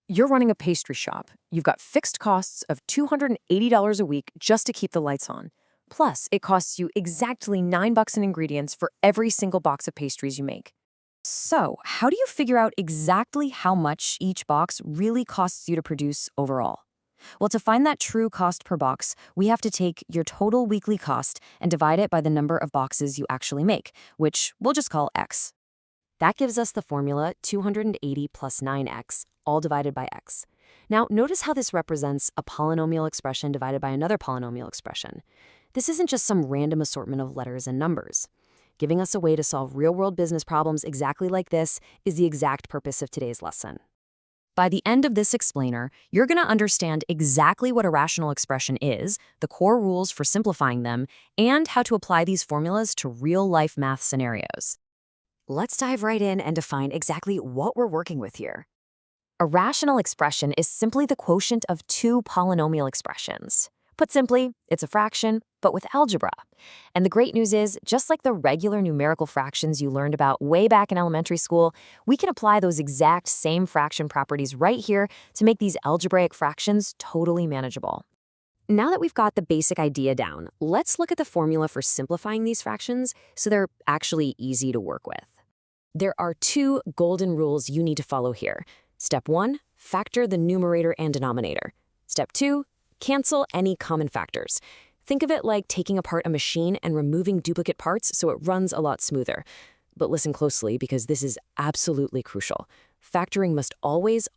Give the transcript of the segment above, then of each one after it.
You're running a pastry shop. You've got fixed costs of $280 a week just to keep the lights on. Plus, it costs you exactly $9 in ingredients for every single box of pastries you make. So, how do you figure out exactly how much each box really costs you to produce overall? Well, to find that true cost per box, we have to take your total weekly cost and divide it by the number of boxes you actually make, which we'll just call X. That gives us the formula 280 plus 9x, all divided by x. Now, notice how this represents a polynomial expression divided by another polynomial expression. This isn't just some random assortment of letters and numbers. Giving us a way to solve real-world business problems exactly like this is the exact purpose of today's lesson. By the end of this explainer, you're going to understand exactly what a rational expression is, the core rules for simplifying them, and how to apply these formulas to real-life math scenarios. Let's dive right in and define exactly what we're working with here. A rational expression is simply the quotient of two polynomial expressions. Put simply, it's a fraction, but with algebra. And the great news is, just like the regular numerical fractions you learned about way back in elementary school, we can apply those exact same fraction properties right here to make these algebraic fractions totally manageable. Now that we've got the basic idea down, let's look at the formula for simplifying these fractions so they're actually easy to work with. There are two golden rules you need to follow here. Step 1, factor the numerator and denominator. Step 2, cancel any common factors. Think of it like taking apart a machine and removing duplicate parts so it runs a lot smoother. But listen closely because this is absolutely crucial. Factoring must always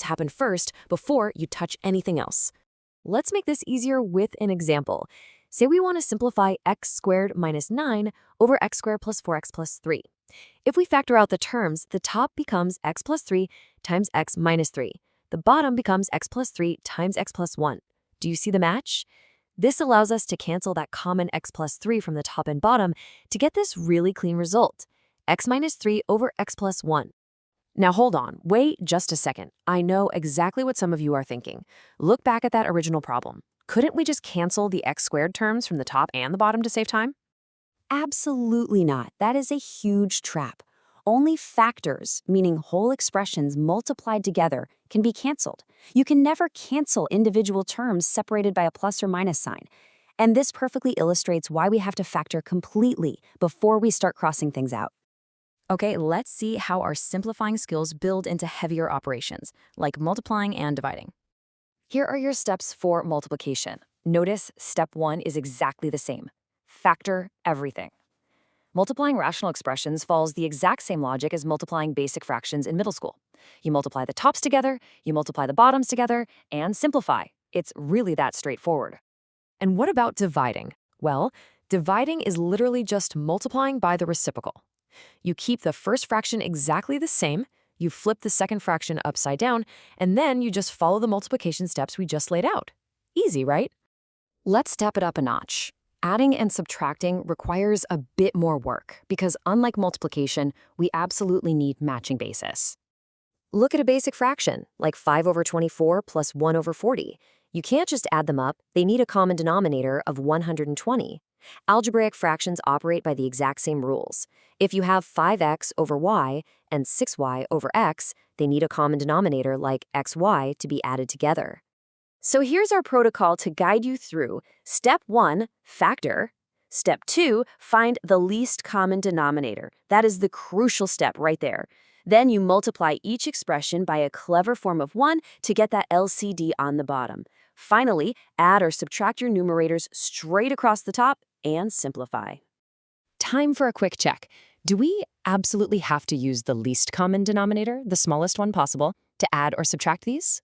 happen first before you touch anything else. Let's make this easier with an example. Say we want to simplify x squared minus 9 over x squared plus 4x plus 3. If we factor out the terms, the top becomes x plus 3 times x minus 3. The bottom becomes x plus 3 times x plus 1. Do you see the match? This allows us to cancel that common x plus 3 from the top and bottom to get this really clean result, x minus 3 over x plus 1. Now hold on, wait just a second. I know exactly what some of you are thinking. Look back at that original problem. Couldn't we just cancel the x squared terms from the top and the bottom to save time? Absolutely not. That is a huge trap. Only factors, meaning whole expressions multiplied together, can be canceled. You can never cancel individual terms separated by a plus or minus sign. And this perfectly illustrates why we have to factor completely before we start crossing things out. Okay, let's see how our simplifying skills build into heavier operations, like multiplying and dividing. Here are your steps for multiplication. Notice step 1 is exactly the same. Factor everything. Multiplying rational expressions follows the exact same logic as multiplying basic fractions in middle school. You multiply the tops together, you multiply the bottoms together, and simplify. It's really that straightforward. And what about dividing? Well, dividing is literally just multiplying by the reciprocal. You keep the first fraction exactly the same, you flip the second fraction upside down, and then you just follow the multiplication steps we just laid out. Easy, right? Let's step it up a notch. Adding and subtracting requires a bit more work because unlike multiplication, we absolutely need matching basis. Look at a basic fraction, like 5 over 24 plus 1 over 40. You can't just add them up, they need a common denominator of 120. Algebraic fractions operate by the exact same rules. If you have 5x over y and 6y over x, they need a common denominator like xy to be added together. So here's our protocol to guide you through. Step 1, factor. Step 2, find the least common denominator. That is the crucial step right there. Then you multiply each expression by a clever form of 1 to get that LCD on the bottom. Finally, add or subtract your numerators straight across the top and simplify. Time for a quick check. Do we absolutely have to use the least common denominator, the smallest one possible, to add or subtract these?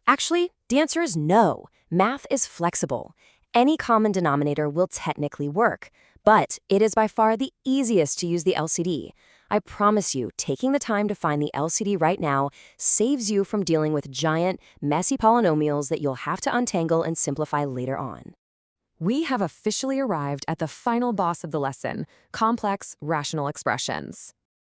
Actually, the answer is no. Math is flexible. Any common denominator will technically work, but it is by far the easiest to use the LCD. I promise you, taking the time to find the LCD right now saves you from dealing with giant, messy polynomials that you'll have to untangle and simplify later on. We have officially arrived at the final boss of the lesson, complex rational expressions.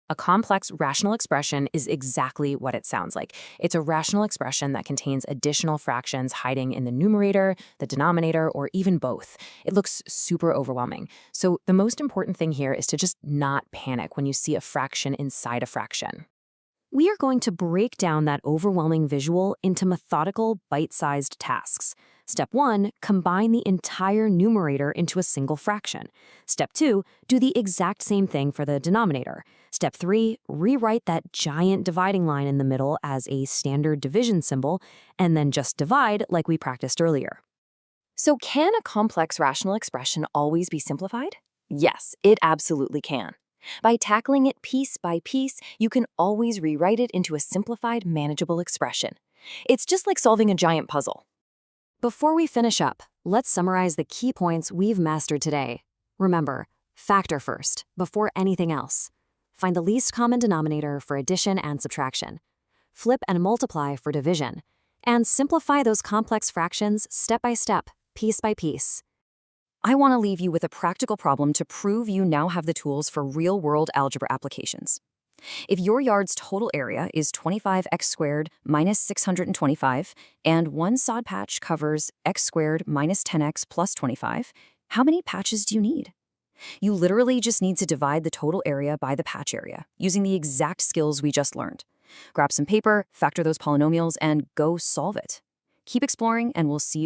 A complex rational expression is exactly what it sounds like. It's a rational expression that contains additional fractions hiding in the numerator, the denominator, or even both. It looks super overwhelming. So the most important thing here is to just not panic when you see a fraction inside a fraction. We are going to break down that overwhelming visual into methodical, bite-sized tasks. Step 1, combine the entire numerator into a single fraction. Step 2, do the exact same thing for the denominator. Step 3, rewrite that giant dividing line in the middle as a standard division symbol, and then just divide like we practiced earlier. So can a complex rational expression always be simplified? Yes, it absolutely can. By tackling it piece by piece, you can always rewrite it into a simplified, manageable expression. It's just like solving a giant puzzle. Before we finish up, let's summarize the key points we've mastered today. Remember, factor first, before anything else. Find the least common denominator for addition and subtraction. Flip and multiply for division. And simplify those complex fractions step by step, piece by piece. I want to leave you with a practical problem to prove you now have the tools for real-world algebra applications. If your yard's total area is 25x squared minus 625, and one sod patch covers x squared minus 10x plus 25, how many patches do you need? You literally just need to divide the total area by the patch area, using the exact skills we just learned. Grab some paper, factor those polynomials, and go solve it. Keep exploring, and we'll see you